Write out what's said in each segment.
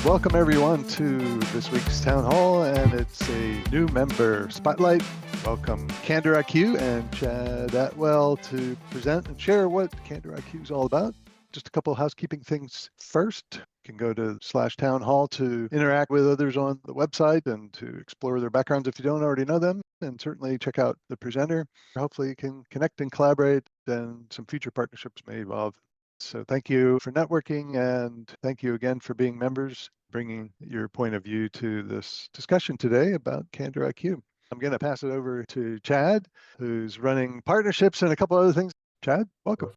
Welcome everyone to this week's town hall, and it's a new member spotlight. Welcome CandorIQ and Chad Atwell to present and share what CandorIQ is all about. Just a couple of housekeeping things first. You can go to /town hall to interact with others on the website and to explore their backgrounds if you don't already know them, and certainly check out the presenter. Hopefully you can connect and collaborate, and some future partnerships may evolve. So thank you for networking, and thank you again for being members, bringing your point of view to this discussion today about CandorIQ. I'm going to pass it over to Chad, who's running partnerships and a couple other things. Chad, welcome.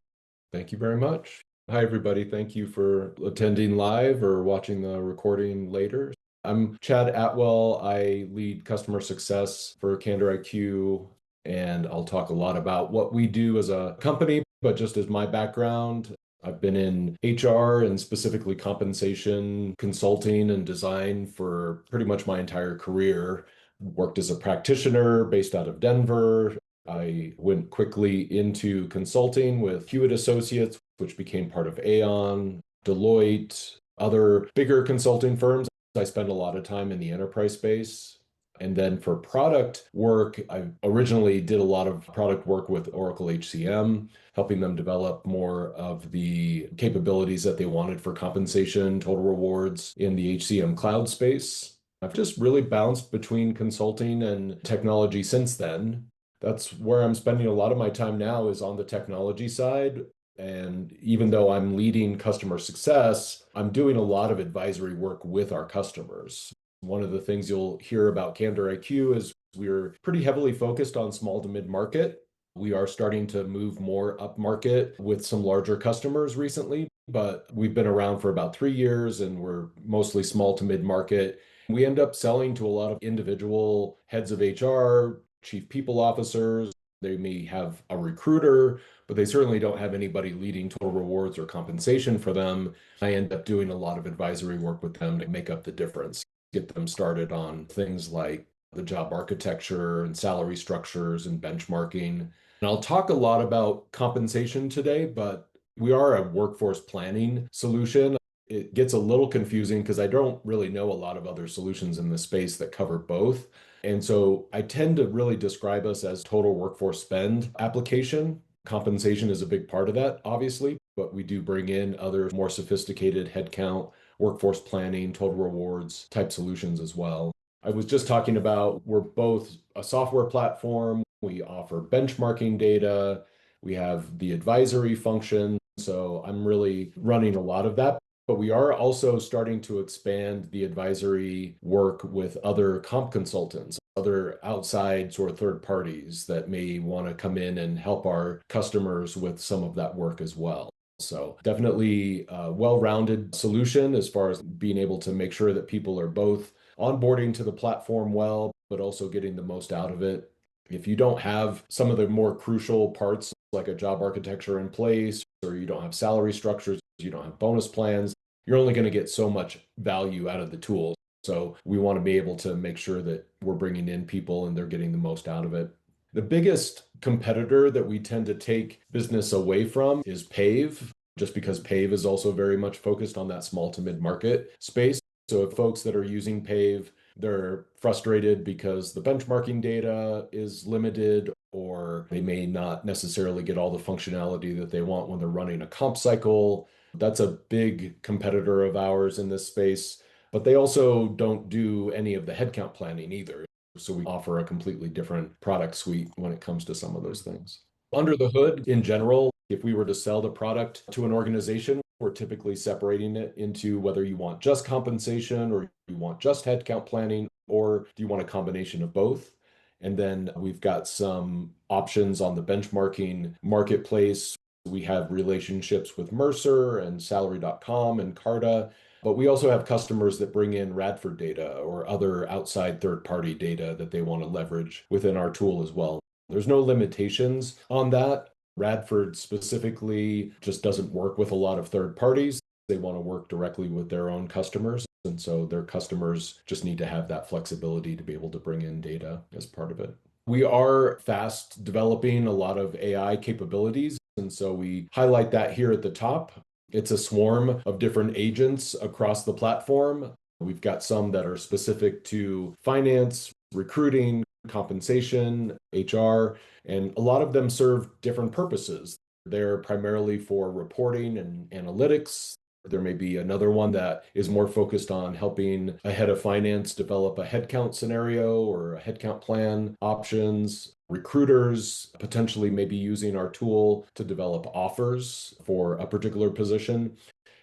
Thank you very much. Hi, everybody. Thank you for attending live or watching the recording later. I'm Chad Atwell. I lead customer success for CandorIQ, and I'll talk a lot about what we do as a company, but just as my background, I've been in HR and specifically compensation, consulting, and design for pretty much my entire career. Worked as a practitioner based out of Denver. I went quickly into consulting with Hewitt Associates, which became part of Aon, Deloitte, other bigger consulting firms. I spent a lot of time in the enterprise space. And then for product work, I originally did a lot of product work with Oracle HCM, helping them develop more of the capabilities that they wanted for compensation, total rewards in the HCM cloud space. I've just really bounced between consulting and technology since then. That's where I'm spending a lot of my time now, is on the technology side. And even though I'm leading customer success, I'm doing a lot of advisory work with our customers. One of the things you'll hear about CandorIQ is we're pretty heavily focused on small to mid-market. We are starting to move more up-market with some larger customers recently, but we've been around for about 3 years and we're mostly small to mid-market. We end up selling to a lot of individual heads of HR, chief people officers. They may have a recruiter, but they certainly don't have anybody leading total rewards or compensation for them. I end up doing a lot of advisory work with them to make up the difference, get them started on things like the job architecture and salary structures and benchmarking. And I'll talk a lot about compensation today, but we are a workforce planning solution. It gets a little confusing because I don't really know a lot of other solutions in this space that cover both. And so I tend to really describe us as total workforce spend application. Compensation is a big part of that, obviously, but we do bring in other more sophisticated headcount, workforce planning, total rewards type solutions as well. I was just talking about, we're both a software platform. We offer benchmarking data. We have the advisory function. So I'm really running a lot of that. But we are also starting to expand the advisory work with other comp consultants, other outside sort of third parties that may want to come in and help our customers with some of that work as well. So definitely a well-rounded solution as far as being able to make sure that people are both onboarding to the platform well, but also getting the most out of it. If you don't have some of the more crucial parts like a job architecture in place, or you don't have salary structures, you don't have bonus plans, you're only going to get so much value out of the tool. So we want to be able to make sure that we're bringing in people and they're getting the most out of it. The biggest competitor that we tend to take business away from is Pave, just because Pave is also very much focused on that small to mid-market space. So if folks that are using Pave, they're frustrated because the benchmarking data is limited, or they may not necessarily get all the functionality that they want when they're running a comp cycle. That's a big competitor of ours in this space, but they also don't do any of the headcount planning either. So we offer a completely different product suite when it comes to some of those things. Under the hood, in general, if we were to sell the product to an organization, we're typically separating it into whether you want just compensation or you want just headcount planning, or do you want a combination of both? And then we've got some options on the benchmarking marketplace. We have relationships with Mercer and Salary.com and Carta, but we also have customers that bring in Radford data or other outside third-party data that they want to leverage within our tool as well. There's no limitations on that. Radford specifically just doesn't work with a lot of third parties. They want to work directly with their own customers. And so their customers just need to have that flexibility to be able to bring in data as part of it. We are fast developing a lot of AI capabilities. And so we highlight that here at the top. It's a swarm of different agents across the platform. We've got some that are specific to finance, recruiting, compensation, HR, and a lot of them serve different purposes. They're primarily for reporting and analytics. There may be another one that is more focused on helping a head of finance develop a headcount scenario or a headcount plan options. Recruiters potentially may be using our tool to develop offers for a particular position,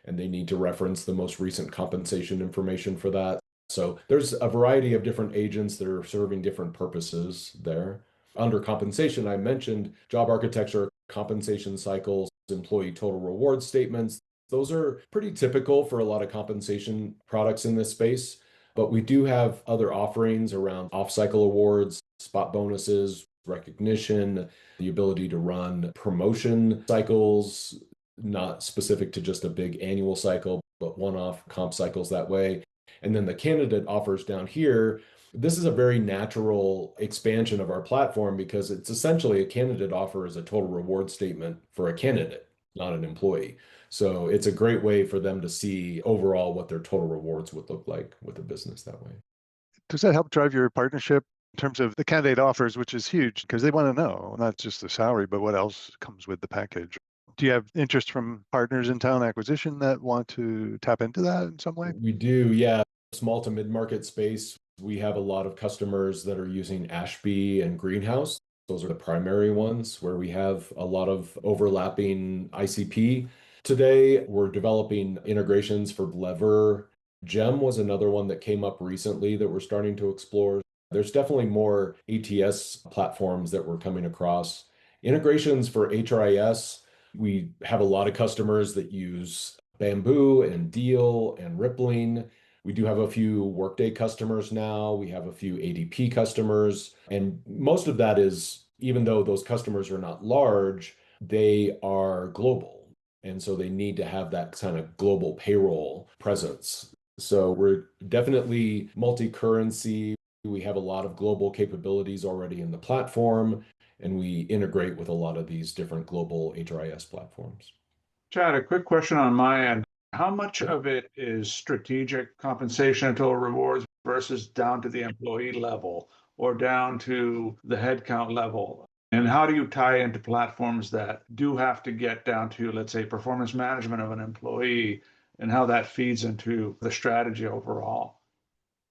and they need to reference the most recent compensation information for that. So there's a variety of different agents that are serving different purposes there. Under compensation, I mentioned job architecture, compensation cycles, employee total reward statements. Those are pretty typical for a lot of compensation products in this space, but we do have other offerings around off-cycle awards, spot bonuses, recognition, the ability to run promotion cycles, not specific to just a big annual cycle, but one-off comp cycles that way. And then the candidate offers down here, this is a very natural expansion of our platform because it's essentially a candidate offer is a total reward statement for a candidate, not an employee. So it's a great way for them to see overall what their total rewards would look like with a business that way. Does that help drive your partnership in terms of the candidate offers, which is huge because they want to know not just the salary, but what else comes with the package? Do you have interest from partners in talent acquisition that want to tap into that in some way? We do, yeah. Small to mid-market space, we have a lot of customers that are using Ashby and Greenhouse. Those are the primary ones where we have a lot of overlapping ICP. Today, we're developing integrations for Lever. Gem was another one that came up recently that we're starting to explore. There's definitely more ATS platforms that we're coming across. Integrations for HRIS, we have a lot of customers that use Bamboo and Deal and Rippling. We do have a few Workday customers now. We have a few ADP customers. And most of that is, even though those customers are not large, they are global. And so they need to have that kind of global payroll presence. So we're definitely multi-currency. We have a lot of global capabilities already in the platform, and we integrate with a lot of these different global HRIS platforms. Chad, a quick question on my end. How much of it is strategic compensation and total rewards versus down to the employee level or down to the headcount level? And how do you tie into platforms that do have to get down to, let's say, performance management of an employee and how that feeds into the strategy overall?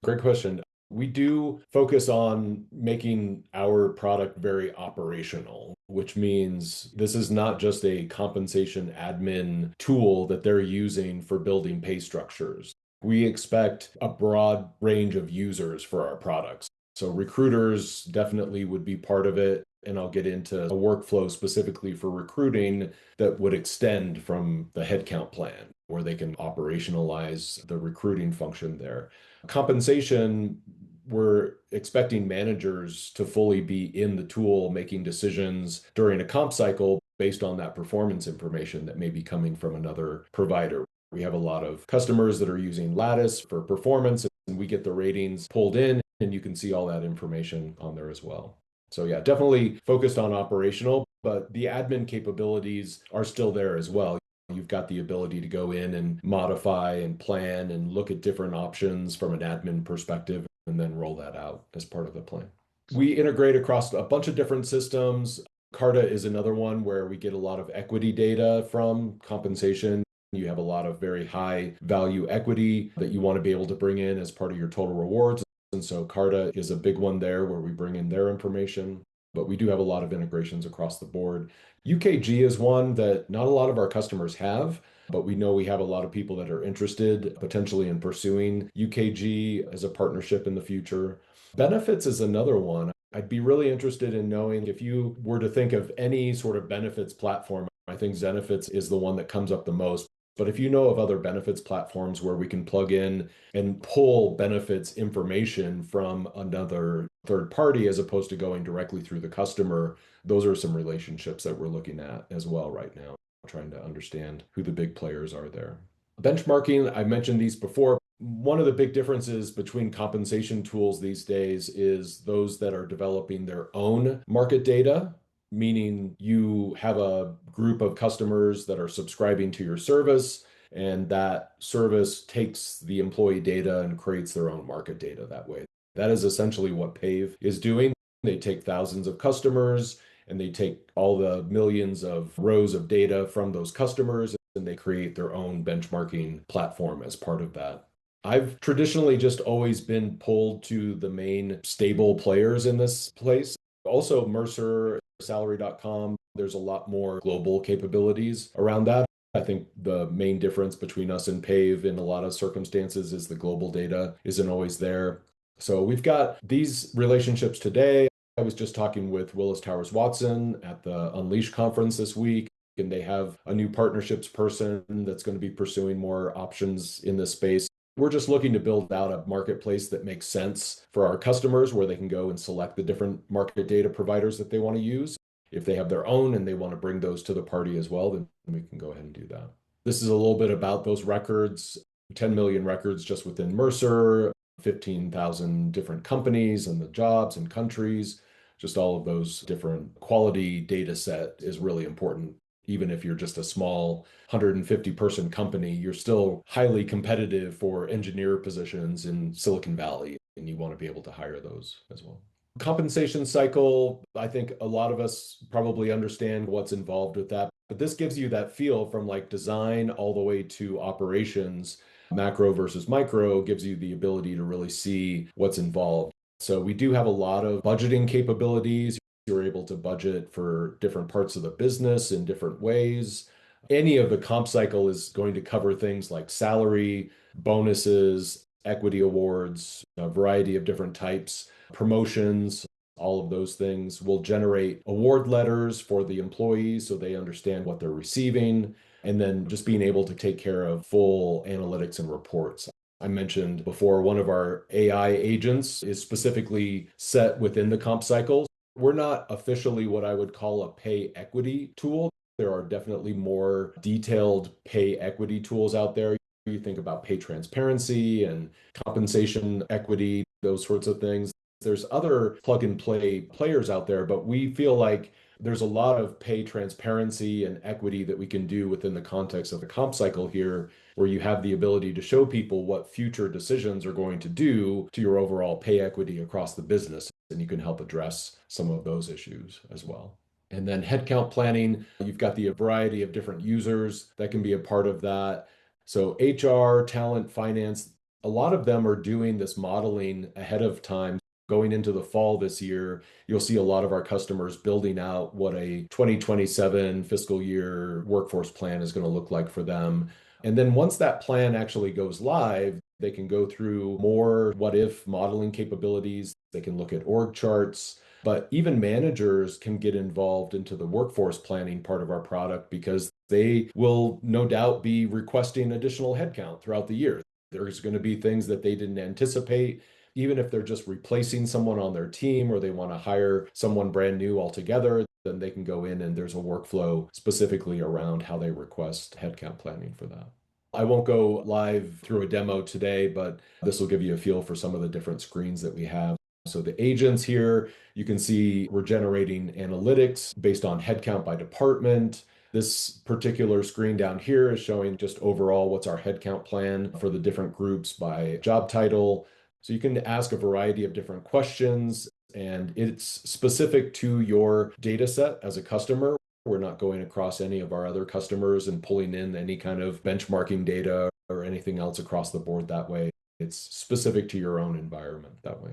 Great question. We do focus on making our product very operational, which means this is not just a compensation admin tool that they're using for building pay structures. We expect a broad range of users for our products. So recruiters definitely would be part of it. And I'll get into a workflow specifically for recruiting that would extend from the headcount plan, where they can operationalize the recruiting function there. Compensation, we're expecting managers to fully be in the tool making decisions during a comp cycle based on that performance information that may be coming from another provider. We have a lot of customers that are using Lattice for performance, and we get the ratings pulled in, and you can see all that information on there as well. So yeah, definitely focused on operational, but the admin capabilities are still there as well. You've got the ability to go in and modify and plan and look at different options from an admin perspective and then roll that out as part of the plan. We integrate across a bunch of different systems. Carta is another one where we get a lot of equity data from compensation. You have a lot of very high value equity that you want to be able to bring in as part of your total rewards. And so Carta is a big one there where we bring in their information, but we do have a lot of integrations across the board. UKG is one that not a lot of our customers have, but we know we have a lot of people that are interested potentially in pursuing UKG as a partnership in the future. Benefits is another one. I'd be really interested in knowing if you were to think of any sort of benefits platform. I think Zenefits is the one that comes up the most. But if you know of other benefits platforms where we can plug in and pull benefits information from another third party as opposed to going directly through the customer, those are some relationships that we're looking at as well right now, trying to understand who the big players are there. Benchmarking, I mentioned these before. One of the big differences between compensation tools these days is those that are developing their own market data, meaning you have a group of customers that are subscribing to your service And that service takes the employee data and creates their own market data that way. That is essentially what Pave is doing. They take thousands of customers and they take all the millions of rows of data from those customers and they create their own benchmarking platform as part of that. I've traditionally just always been pulled to the main stable players in this place. Also, Mercer, salary.com, there's a lot more global capabilities around that. I think the main difference between us and Pave in a lot of circumstances is the global data isn't always there. So we've got these relationships today. I was just talking with Willis Towers Watson at the Unleash conference this week, and they have a new partnerships person that's going to be pursuing more options in this space. We're just looking to build out a marketplace that makes sense for our customers where they can go and select the different market data providers that they want to use. If they have their own and they want to bring those to the party as well, then we can go ahead and do that. This is a little bit about those records, 10 million records just within Mercer, 15,000 different companies and the jobs and countries. Just all of those different quality data set is really important. Even if you're just a small 150 person company, you're still highly competitive for engineer positions in Silicon Valley, and you want to be able to hire those as well. Compensation cycle, I think a lot of us probably understand what's involved with that, but this gives you that feel from like design all the way to operations. Macro versus micro gives you the ability to really see what's involved. So we do have a lot of budgeting capabilities. You're able to budget for different parts of the business in different ways. Any of the comp cycle is going to cover things like salary, bonuses, equity awards, a variety of different types, promotions. All of those things will generate award letters for the employees so they understand what they're receiving. And then just being able to take care of full analytics and reports. I mentioned before, one of our AI agents is specifically set within the comp cycle. We're not officially what I would call a pay equity tool. There are definitely more detailed pay equity tools out there. You think about pay transparency and compensation equity, those sorts of things. There's other plug and play players out there, but we feel like there's a lot of pay transparency and equity that we can do within the context of the comp cycle here, where you have the ability to show people what future decisions are going to do to your overall pay equity across the business. And you can help address some of those issues as well. And then headcount planning, you've got the variety of different users that can be a part of that. So HR, talent, finance, a lot of them are doing this modeling ahead of time. Going into the fall this year, you'll see a lot of our customers building out what a 2027 fiscal year workforce plan is going to look like for them. And then once that plan actually goes live, they can go through more what if modeling capabilities. They can look at org charts, but even managers can get involved into the workforce planning part of our product because they will no doubt be requesting additional headcount throughout the year. There's going to be things that they didn't anticipate. Even if they're just replacing someone on their team or they want to hire someone brand new altogether, then they can go in and there's a workflow specifically around how they request headcount planning for that. I won't go live through a demo today, but this will give you a feel for some of the different screens that we have. So the agents here, you can see we're generating analytics based on headcount by department. This particular screen down here is showing just overall what's our headcount plan for the different groups by job title. So you can ask a variety of different questions, and it's specific to your data set as a customer. We're not going across any of our other customers and pulling in any kind of benchmarking data or anything else across the board that way. It's specific to your own environment that way.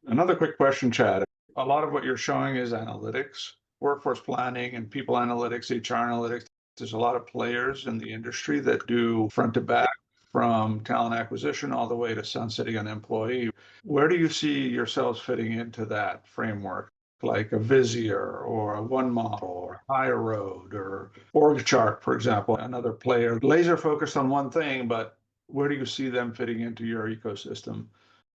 Another quick question, Chad. A lot of what you're showing is analytics, workforce planning and people analytics, HR analytics. There's a lot of players in the industry that do front to back, from talent acquisition all the way to sunsetting an employee. Where do you see yourselves fitting into that framework? Like a Visier or a One Model or Higher Road or Org Chart, for example, another player laser focused on one thing, but where do you see them fitting into your ecosystem?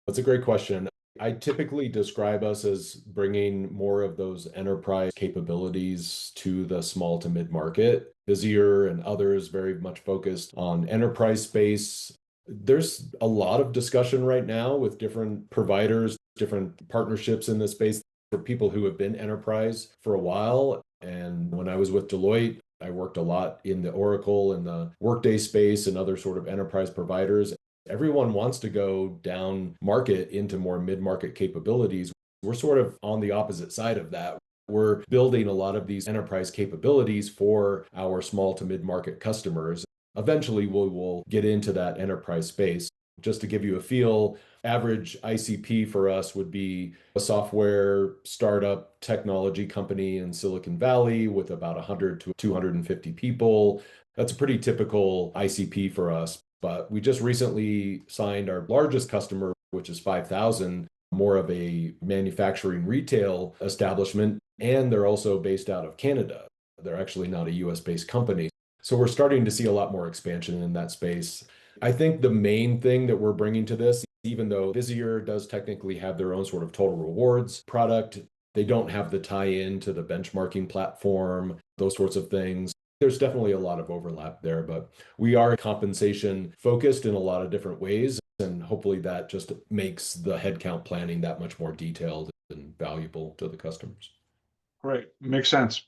That's a great question. I typically describe us as bringing more of those enterprise capabilities to the small to mid market. Visier and others very much focused on enterprise space. There's a lot of discussion right now with different providers, different partnerships in this space for people who have been enterprise for a while. And when I was with Deloitte, I I worked a lot in the Oracle and the Workday space and other sort of enterprise providers. Everyone wants to go down market into more mid-market capabilities. We're sort of on the opposite side of that. We're building a lot of these enterprise capabilities for our small to mid-market customers. Eventually, we will get into that enterprise space. Just to give you a feel, average ICP for us would be a software startup technology company in Silicon Valley with about 100 to 250 people. That's a pretty typical ICP for us. But we just recently signed our largest customer, which is 5,000, more of a manufacturing retail establishment. And they're also based out of Canada. They're actually not a US-based company. So we're starting to see a lot more expansion in that space. I think the main thing that we're bringing to this, even though Visier does technically have their own sort of total rewards product, they don't have the tie-in to the benchmarking platform, those sorts of things. There's definitely a lot of overlap there, but we are compensation focused in a lot of different ways. And hopefully that just makes the headcount planning that much more detailed and valuable to the customers. Great. Makes sense.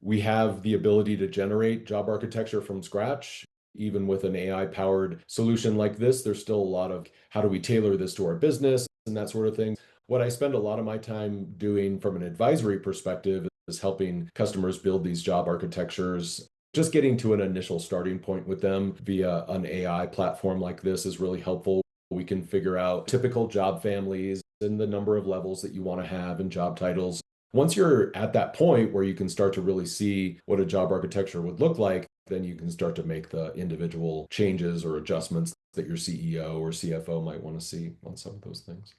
We have the ability to generate job architecture from scratch. Even with an AI-powered solution like this, there's still a lot of how do we tailor this to our business and that sort of thing. What I spend a lot of my time doing from an advisory perspective is helping customers build these job architectures. Just getting to an initial starting point with them via an AI platform like this is really helpful. We can figure out typical job families and the number of levels that you want to have and job titles. Once you're at that point where you can start to really see what a job architecture would look like, then you can start to make the individual changes or adjustments that your CEO or CFO might want to see on some of those things.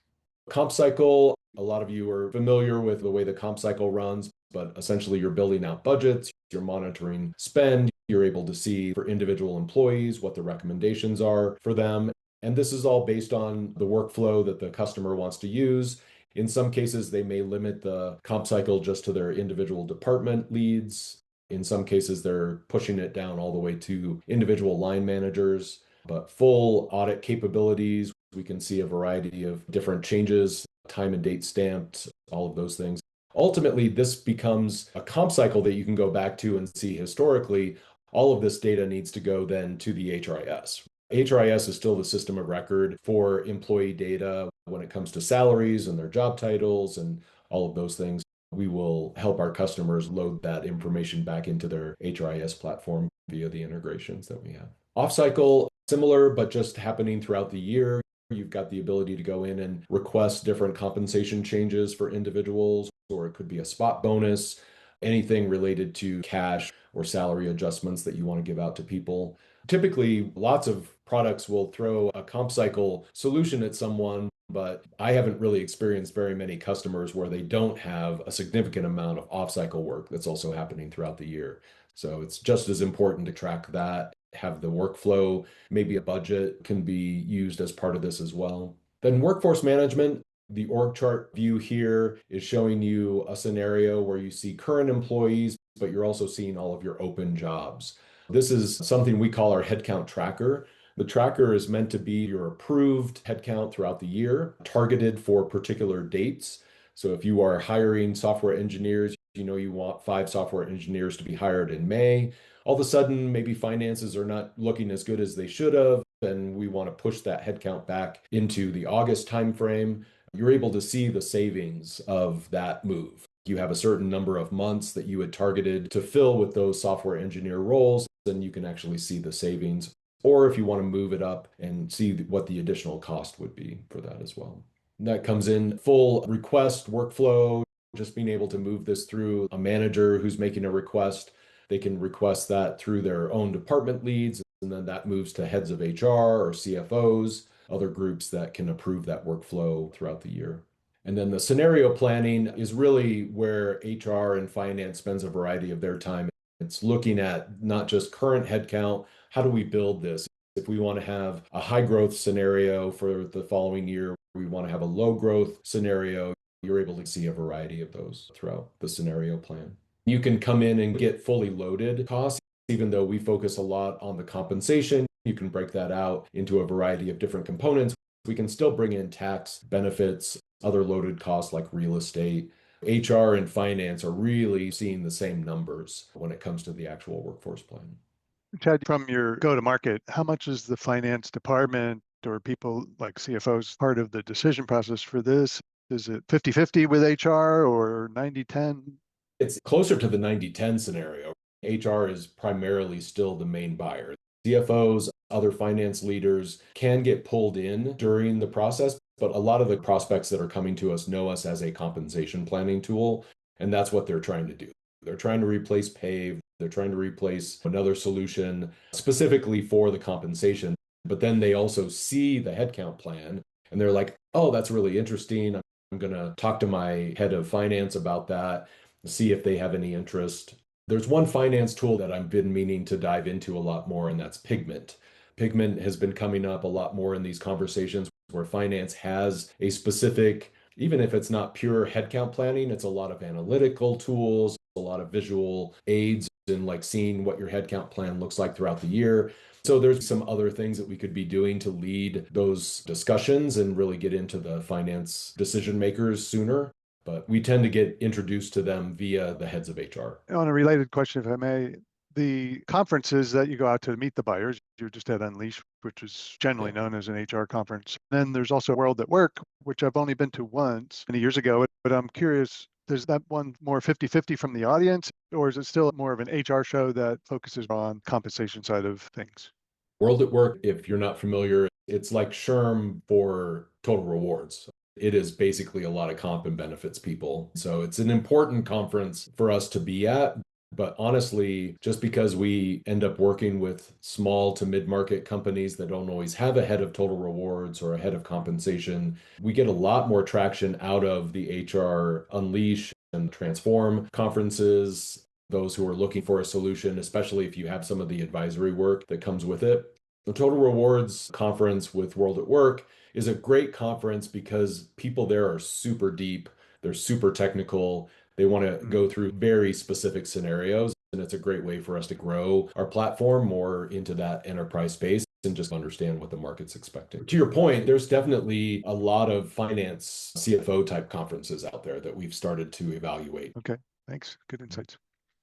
Comp cycle, a lot of you are familiar with the way the comp cycle runs, but essentially you're building out budgets, you're monitoring spend, you're able to see for individual employees what the recommendations are for them. And this is all based on the workflow that the customer wants to use. In some cases, they may limit the comp cycle just to their individual department leads. In some cases, they're pushing it down all the way to individual line managers, but full audit capabilities. We can see a variety of different changes, time and date stamped, all of those things. Ultimately, this becomes a comp cycle that you can go back to and see historically. All of this data needs to go then to the HRIS. HRIS is still the system of record for employee data when it comes to salaries and their job titles and all of those things. We will help our customers load that information back into their HRIS platform via the integrations that we have. Off-cycle, similar, but just happening throughout the year. You've got the ability to go in and request different compensation changes for individuals, or it could be a spot bonus, anything related to cash or salary adjustments that you want to give out to people. Typically, lots of products will throw a comp cycle solution at someone, but I haven't really experienced very many customers where they don't have a significant amount of off-cycle work that's also happening throughout the year. So it's just as important to track that, have the workflow, maybe a budget can be used as part of this as well. Then workforce management, the org chart view here is showing you a scenario where you see current employees, but you're also seeing all of your open jobs. This is something we call our headcount tracker. The tracker is meant to be your approved headcount throughout the year, targeted for particular dates. So if you are hiring software engineers, you know you want 5 software engineers to be hired in May. All of a sudden, maybe finances are not looking as good as they should have, and we want to push that headcount back into the August timeframe. You're able to see the savings of that move. You have a certain number of months that you had targeted to fill with those software engineer roles, then you can actually see the savings. Or if you want to move it up and see what the additional cost would be for that as well. And that comes in full request workflow, just being able to move this through a manager who's making a request. They can request that through their own department leads, and then that moves to heads of HR or CFOs, other groups that can approve that workflow throughout the year. And then the scenario planning is really where HR and finance spends a variety of their time. It's looking at not just current headcount, how do we build this? If we want to have a high growth scenario for the following year, we want to have a low growth scenario, you're able to see a variety of those throughout the scenario plan. You can come in and get fully loaded costs, even though we focus a lot on the compensation. You can break that out into a variety of different components. We can still bring in tax benefits, other loaded costs like real estate, HR and finance are really seeing the same numbers when it comes to the actual workforce plan. Chad, from your go-to-market, how much is the finance department or people like CFOs part of the decision process for this? Is it 50-50 with HR or 90-10? It's closer to the 90-10 scenario. HR is primarily still the main buyer. CFOs, other finance leaders can get pulled in during the process, but a lot of the prospects that are coming to us know us as a compensation planning tool, and that's what they're trying to do. They're trying to replace Pave. They're trying to replace another solution specifically for the compensation, but then they also see the headcount plan and they're like, oh, that's really interesting. I'm going to talk to my head of finance about that, see if they have any interest. There's one finance tool that I've been meaning to dive into a lot more, and that's Pigment. Pigment has been coming up a lot more in these conversations where finance has a specific, even if it's not pure headcount planning, it's a lot of analytical tools, a lot of visual aids in like seeing what your headcount plan looks like throughout the year. So there's some other things that we could be doing to lead those discussions and really get into the finance decision makers sooner. But we tend to get introduced to them via the heads of HR. On a related question, if I may, the conferences that you go out to meet the buyers, you just had Unleash, which is generally known as an HR conference. Then there's also World at Work, which I've only been to once many years ago, but I'm curious, is that one more 50-50 from the audience, or is it still more of an HR show that focuses on compensation side of things? World at Work, if you're not familiar, it's like SHRM for total rewards. It is basically a lot of comp and benefits people. So it's an important conference for us to be at. But honestly, just because we end up working with small to mid-market companies that don't always have a head of total rewards or a head of compensation, we get a lot more traction out of the HR Unleash and Transform conferences, those who are looking for a solution, especially if you have some of the advisory work that comes with it. The Total Rewards conference with World at Work is a great conference because people there are super deep, they're super technical, they want to go through very specific scenarios, and it's a great way for us to grow our platform more into that enterprise space and just understand what the market's expecting. To your point, there's definitely a lot of finance CFO type conferences out there that we've started to evaluate. Okay, thanks. Good insights.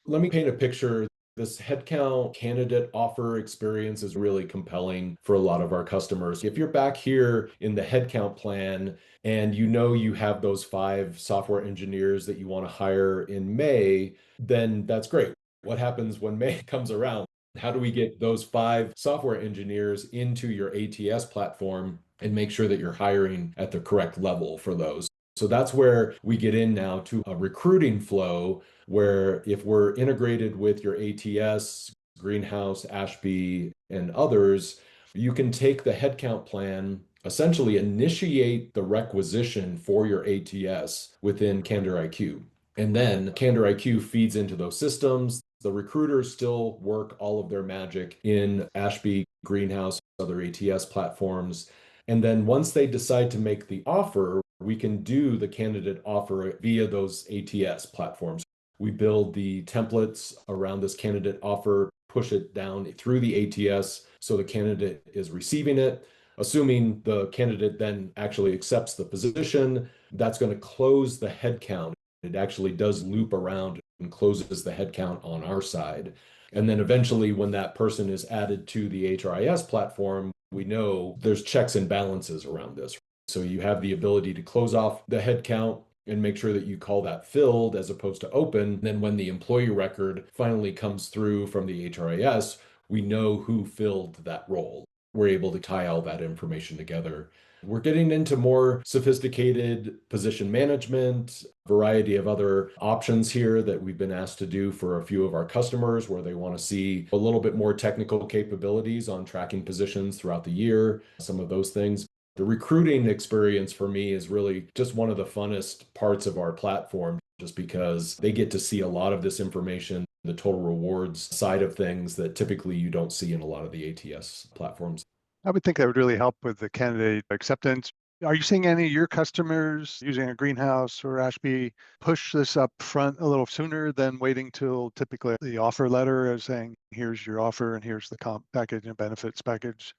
Let me paint a picture. This headcount candidate offer experience is really compelling for a lot of our customers. If you're back here in the headcount plan and you know you have those 5 software engineers that you want to hire in May, then that's great. What happens when May comes around? How do we get those 5 software engineers into your ATS platform and make sure that you're hiring at the correct level for those? So that's where we get in now to a recruiting flow where if we're integrated with your ATS, Greenhouse, Ashby, and others, you can take the headcount plan, essentially initiate the requisition for your ATS within CandorIQ. And then CandorIQ feeds into those systems. The recruiters still work all of their magic in Ashby, Greenhouse, other ATS platforms. And then once they decide to make the offer, we can do the candidate offer via those ATS platforms. We build the templates around this candidate offer, push it down through the ATS so the candidate is receiving it. Assuming the candidate then actually accepts the position, that's going to close the headcount. It actually does loop around and closes the headcount on our side. And then eventually, when that person is added to the HRIS platform, we know there's checks and balances around this. So you have the ability to close off the headcount and make sure that you call that filled as opposed to open. Then when the employee record finally comes through from the HRIS, we know who filled that role. We're able to tie all that information together. We're getting into more sophisticated position management, variety of other options here that we've been asked to do for a few of our customers where they want to see a little bit more technical capabilities on tracking positions throughout the year, some of those things. The recruiting experience for me is really just one of the funnest parts of our platform, just because they get to see a lot of this information, the total rewards side of things that typically you don't see in a lot of the ATS platforms. I would think that would really help with the candidate acceptance. Are you seeing any of your customers using a Greenhouse or Ashby push this up front a little sooner than waiting till typically the offer letter is saying, here's your offer and here's the comp package and benefits package?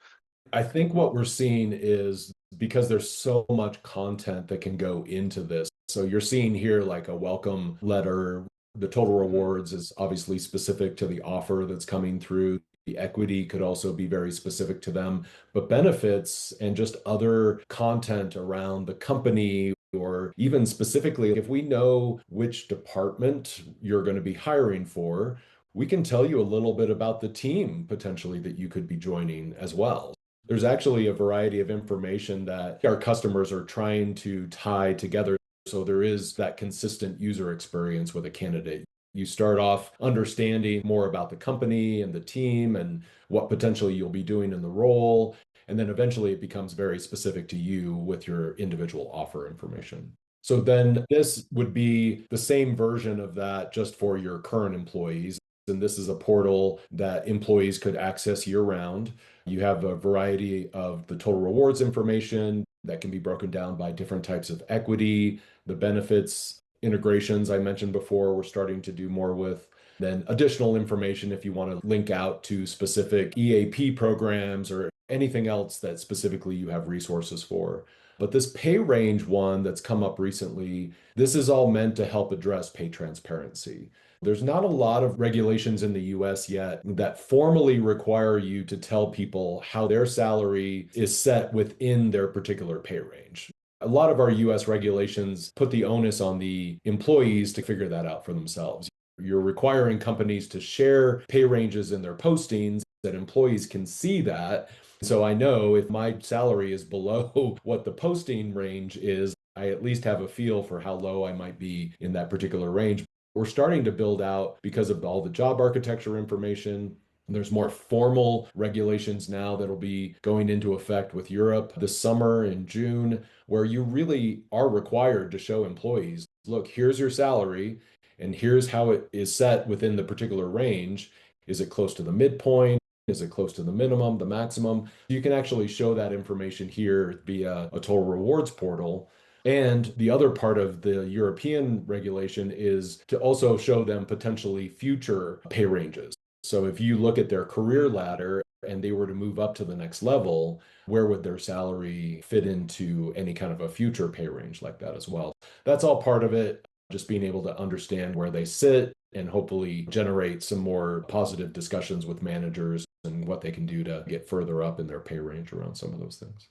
I think what we're seeing is because there's so much content that can go into this, So you're seeing here like a welcome letter. The total rewards is obviously specific to the offer that's coming through. The equity could also be very specific to them, but benefits and just other content around the company, or even specifically, if we know which department you're going to be hiring for, we can tell you a little bit about the team potentially that you could be joining as well. There's actually a variety of information that our customers are trying to tie together. So there is that consistent user experience with a candidate. You start off understanding more about the company and the team and what potentially you'll be doing in the role. And then eventually it becomes very specific to you with your individual offer information. So then this would be the same version of that just for your current employees. And this is a portal that employees could access year round. You have a variety of the total rewards information that can be broken down by different types of equity, the benefits integrations I mentioned before, we're starting to do more with. Then additional information if you want to link out to specific EAP programs or anything else that specifically you have resources for. But this pay range one that's come up recently, this is all meant to help address pay transparency. There's not a lot of regulations in the US yet that formally require you to tell people how their salary is set within their particular pay range. A lot of our US regulations put the onus on the employees to figure that out for themselves. You're requiring companies to share pay ranges in their postings that employees can see that. So I know if my salary is below what the posting range is, I at least have a feel for how low I might be in that particular range. We're starting to build out, because of all the job architecture information, there's more formal regulations now that'll be going into effect with Europe this summer in June, where you really are required to show employees, look, here's your salary, and here's how it is set within the particular range. Is it close to the midpoint? Is it close to the minimum, the maximum? You can actually show that information here via a total rewards portal. And the other part of the European regulation is to also show them potentially future pay ranges. So if you look at their career ladder and they were to move up to the next level, where would their salary fit into any kind of a future pay range like that as well? That's all part of it, just being able to understand where they sit and hopefully generate some more positive discussions with managers and what they can do to get further up in their pay range around some of those things.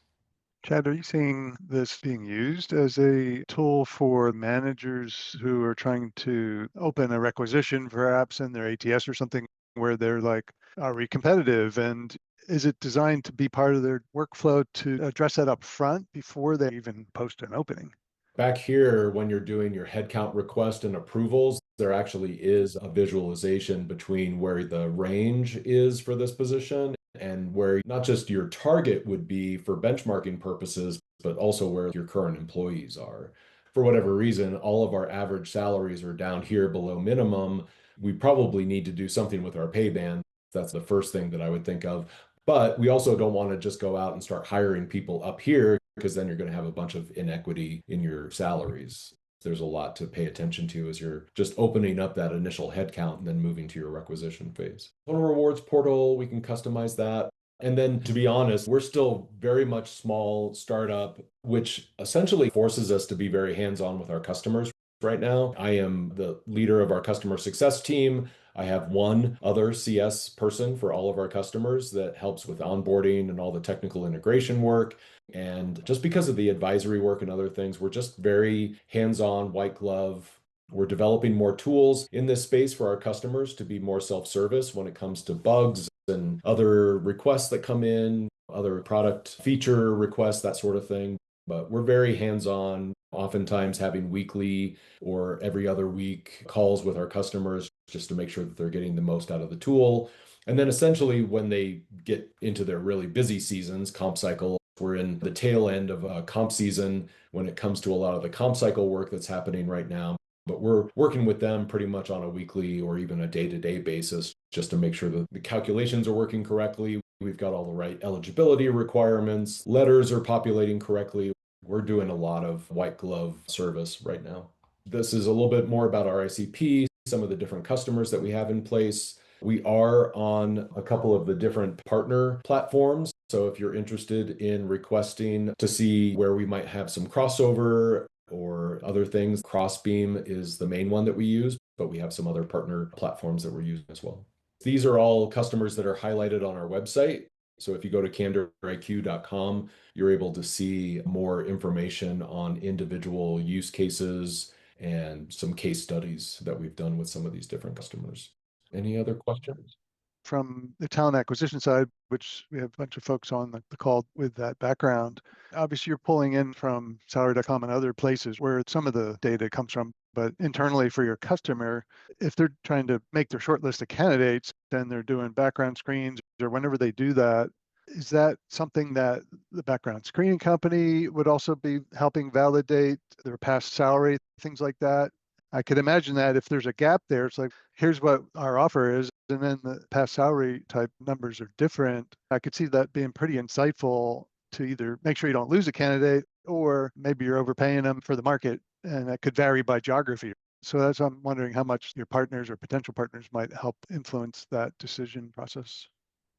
Chad, are you seeing this being used as a tool for managers who are trying to open a requisition perhaps in their ATS or something where they're like, are we competitive? And is it designed to be part of their workflow to address that up front before they even post an opening? Back here, when you're doing your headcount request and approvals, there actually is a visualization between where the range is for this position and where not just your target would be for benchmarking purposes, but also where your current employees are. For whatever reason, all of our average salaries are down here below minimum. We probably need to do something with our pay band. That's the first thing that I would think of. But we also don't want to just go out and start hiring people up here, because then you're going to have a bunch of inequity in your salaries. There's a lot to pay attention to as you're just opening up that initial headcount and then moving to your requisition phase. Total rewards portal, we can customize that. And then, to be honest, we're still very much small startup, which essentially forces us to be very hands-on with our customers right now. I am the leader of our customer success team. I have one other CS person for all of our customers that helps with onboarding and all the technical integration work. And just because of the advisory work and other things, we're just very hands-on, white glove. We're developing more tools in this space for our customers to be more self-service when it comes to bugs and other requests that come in, other product feature requests, that sort of thing. But we're very hands-on, oftentimes having weekly or every other week calls with our customers just to make sure that they're getting the most out of the tool. And then essentially when they get into their really busy seasons, comp cycle, we're in the tail end of a comp season when it comes to a lot of the comp cycle work that's happening right now. But we're working with them pretty much on a weekly or even a day-to-day basis just to make sure that the calculations are working correctly. We've got all the right eligibility requirements. Letters are populating correctly. We're doing a lot of white glove service right now. This is a little bit more about our ICP, some of the different customers that we have in place. We are on a couple of the different partner platforms. So if you're interested in requesting to see where we might have some crossover, or other things. Crossbeam is the main one that we use, but we have some other partner platforms that we're using as well. These are all customers that are highlighted on our website. So if you go to CandorIQ.com, you're able to see more information on individual use cases and some case studies that we've done with some of these different customers. Any other questions? From the talent acquisition side, which we have a bunch of folks on the call with that background, obviously you're pulling in from salary.com and other places where some of the data comes from, but internally for your customer, if they're trying to make their short list of candidates, then they're doing background screens or whenever they do that, is that something that the background screening company would also be helping validate their past salary, things like that? I could imagine that if there's a gap there, it's like, here's what our offer is, and then the past salary type numbers are different. I could see that being pretty insightful to either make sure you don't lose a candidate, or maybe you're overpaying them for the market, and that could vary by geography. So that's, I'm wondering how much your partners or potential partners might help influence that decision process.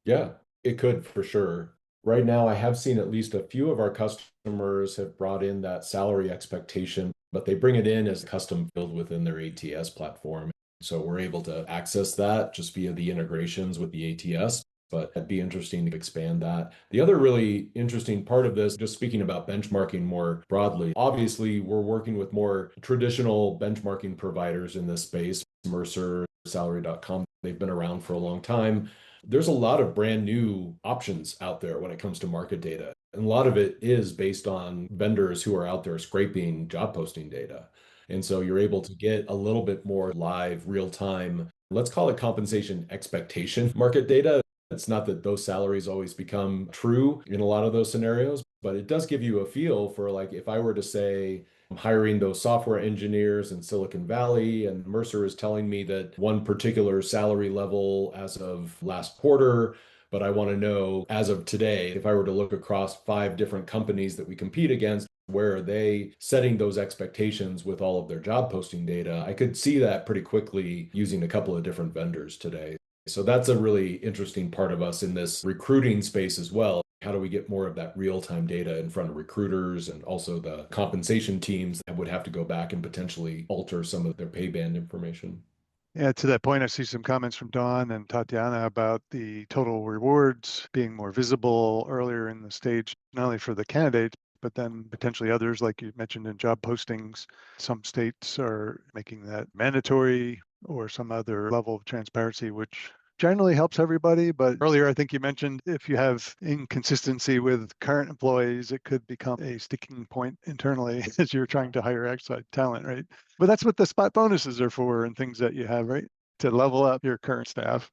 Yeah, it could for sure. Right now, I have seen at least a few of our customers have brought in that salary expectation, but they bring it in as custom field within their ATS platform. So we're able to access that just via the integrations with the ATS, but it'd be interesting to expand that. The other really interesting part of this, just speaking about benchmarking more broadly, obviously we're working with more traditional benchmarking providers in this space, Mercer, salary.com. They've been around for a long time. There's a lot of brand new options out there when it comes to market data. And a lot of it is based on vendors who are out there scraping job posting data. And so you're able to get a little bit more live, real time, let's call it compensation expectation market data. It's not that those salaries always become true in a lot of those scenarios, but it does give you a feel for, like, if I were to say, I'm hiring those software engineers in Silicon Valley, and Mercer is telling me that one particular salary level as of last quarter, but I want to know as of today, if I were to look across 5 different companies that we compete against, where are they setting those expectations with all of their job posting data? I could see that pretty quickly using a couple of different vendors today. So that's a really interesting part of us in this recruiting space as well. How do we get more of that real-time data in front of recruiters and also the compensation teams that would have to go back and potentially alter some of their pay band information? Yeah, to that point, I see some comments from Dawn and Tatiana about the total rewards being more visible earlier in the stage, not only for the candidates, but then potentially others, like you mentioned in job postings. Some states are making that mandatory or some other level of transparency, which generally helps everybody. But earlier, I think you mentioned if you have inconsistency with current employees, it could become a sticking point internally as you're trying to hire outside talent, right? But that's what the spot bonuses are for and things that you have, right? To level up your current staff.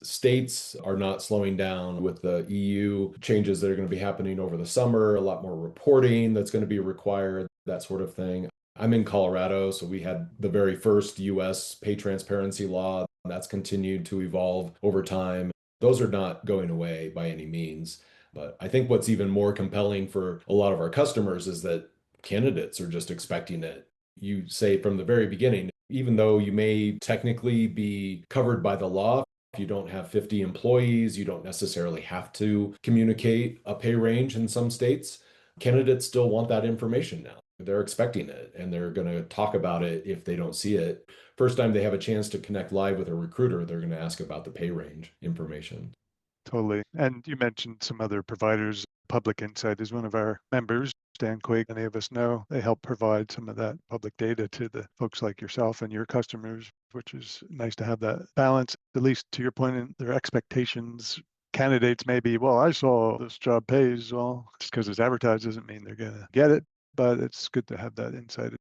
States are not slowing down with the EU changes that are going to be happening over the summer, a lot more reporting that's going to be required, that sort of thing. I'm in Colorado, so we had the very first US pay transparency law. That's continued to evolve over time. Those are not going away by any means. But I think what's even more compelling for a lot of our customers is that candidates are just expecting it. You say from the very beginning, even though you may technically be covered by the law, if you don't have 50 employees, you don't necessarily have to communicate a pay range in some states. Candidates still want that information now. They're expecting it, and they're going to talk about it if they don't see it. First time they have a chance to connect live with a recruiter, they're going to ask about the pay range information. Totally. And you mentioned some other providers. Public Insight is one of our members. Dan Quigg, many of us know, they help provide some of that public data to the folks like yourself and your customers, which is nice to have that balance, at least to your point in their expectations. Candidates may be, well, I saw this job pays. Well, just because it's advertised doesn't mean they're going to get it, but it's good to have that insight.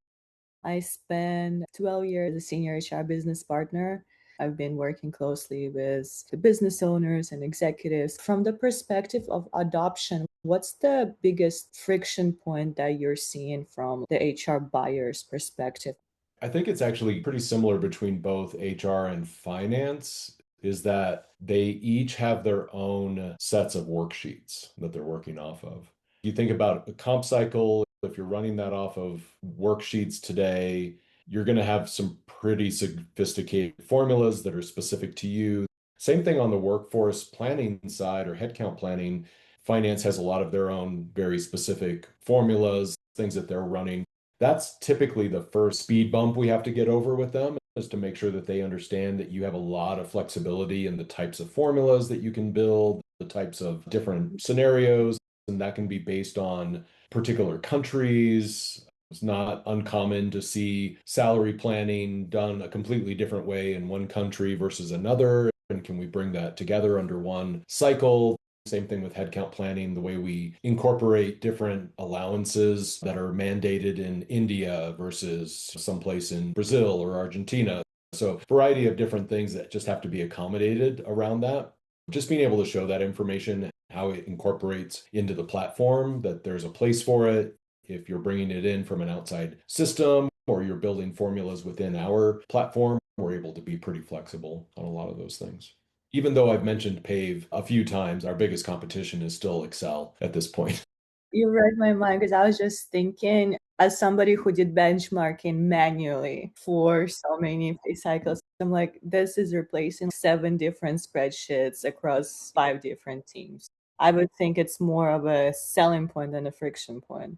I spent 12 years as a senior HR business partner. I've been working closely with the business owners and executives. From the perspective of adoption, what's the biggest friction point that you're seeing from the HR buyer's perspective? I think it's actually pretty similar between both HR and finance, is that they each have their own sets of worksheets that they're working off of. You think about the comp cycle, if you're running that off of worksheets today, you're going to have some pretty sophisticated formulas that are specific to you. Same thing on the workforce planning side or headcount planning. Finance has a lot of their own very specific formulas, things that they're running. That's typically the first speed bump we have to get over with them, is to make sure that they understand that you have a lot of flexibility in the types of formulas that you can build, the types of different scenarios, and that can be based on particular countries. It's not uncommon to see salary planning done a completely different way in one country versus another. And can we bring that together under one cycle? Same thing with headcount planning, the way we incorporate different allowances that are mandated in India versus someplace in Brazil or Argentina. So, variety of different things that just have to be accommodated around that. Just being able to show that information, how it incorporates into the platform, that there's a place for it. If you're bringing it in from an outside system or you're building formulas within our platform, we're able to be pretty flexible on a lot of those things. Even though I've mentioned PAVE a few times, our biggest competition is still Excel at this point. You read my mind, because I was just thinking, as somebody who did benchmarking manually for so many pay cycles, I'm like, this is replacing 7 different spreadsheets across 5 different teams. I would think it's more of a selling point than a friction point.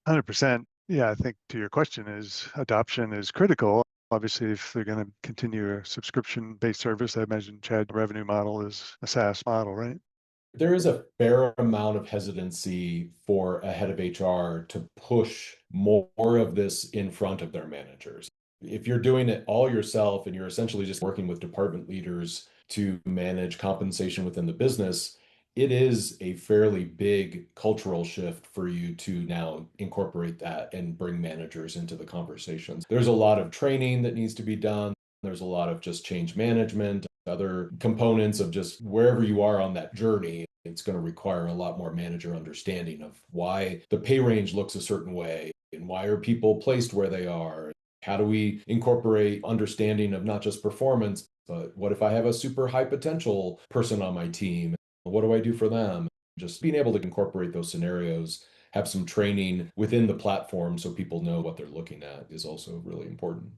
100%. Yeah, I think to your question is adoption is critical. Obviously, if they're going to continue a subscription-based service, I imagine Chad revenue model is a SaaS model, right? There is a fair amount of hesitancy for a head of HR to push more of this in front of their managers. If you're doing it all yourself and you're essentially just working with department leaders to manage compensation within the business, it is a fairly big cultural shift for you to now incorporate that and bring managers into the conversations. There's a lot of training that needs to be done. There's a lot of just change management, other components of just wherever you are on that journey. It's going to require a lot more manager understanding of why the pay range looks a certain way and why are people placed where they are. How do we incorporate understanding of not just performance, but what if I have a super high potential person on my team? What do I do for them? Just being able to incorporate those scenarios, have some training within the platform so people know what they're looking at is also really important.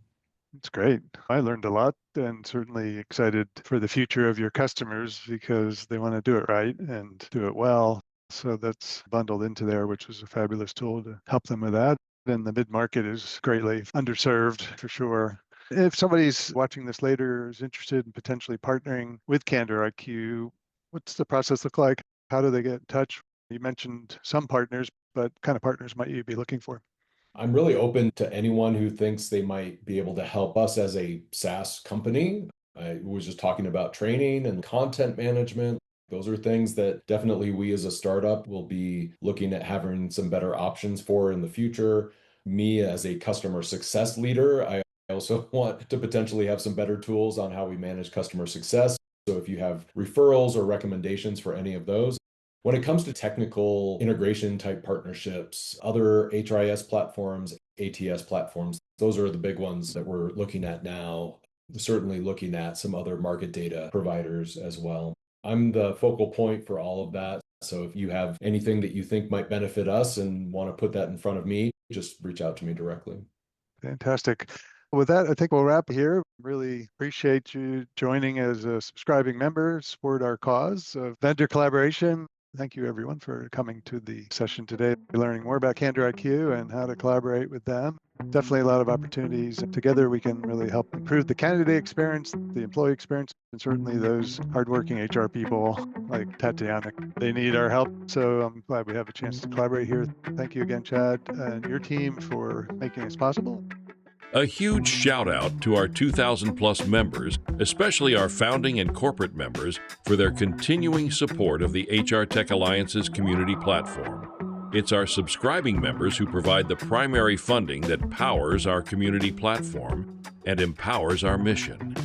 It's great. I learned a lot and certainly excited for the future of your customers because they want to do it right and do it well. So that's bundled into there, which was a fabulous tool to help them with that. And the mid-market is greatly underserved for sure. If somebody's watching this later is interested in potentially partnering with CandorIQ, what's the process look like? How do they get in touch? You mentioned some partners, but what kind of partners might you be looking for? I'm really open to anyone who thinks they might be able to help us as a SaaS company. I was just talking about training and content management. Those are things that definitely we as a startup will be looking at having some better options for in the future. Me as a customer success leader, I also want to potentially have some better tools on how we manage customer success. So if you have referrals or recommendations for any of those. When it comes to technical integration type partnerships, other HRIS platforms, ATS platforms, those are the big ones that we're looking at now. Certainly looking at some other market data providers as well. I'm the focal point for all of that. So if you have anything that you think might benefit us and want to put that in front of me, just reach out to me directly. Fantastic. With that, I think we'll wrap here. Really appreciate you joining as a subscribing member, support our cause of vendor collaboration. Thank you, everyone, for coming to the session today, learning more about CandorIQ and how to collaborate with them. Definitely a lot of opportunities. Together, we can really help improve the candidate experience, the employee experience, and certainly those hardworking HR people like Tatiana. They need our help. So I'm glad we have a chance to collaborate here. Thank you again, Chad, and your team for making this possible. A huge shout out to our 2,000 plus members, especially our founding and corporate members, for their continuing support of the HR Tech Alliance's community platform. It's our subscribing members who provide the primary funding that powers our community platform and empowers our mission.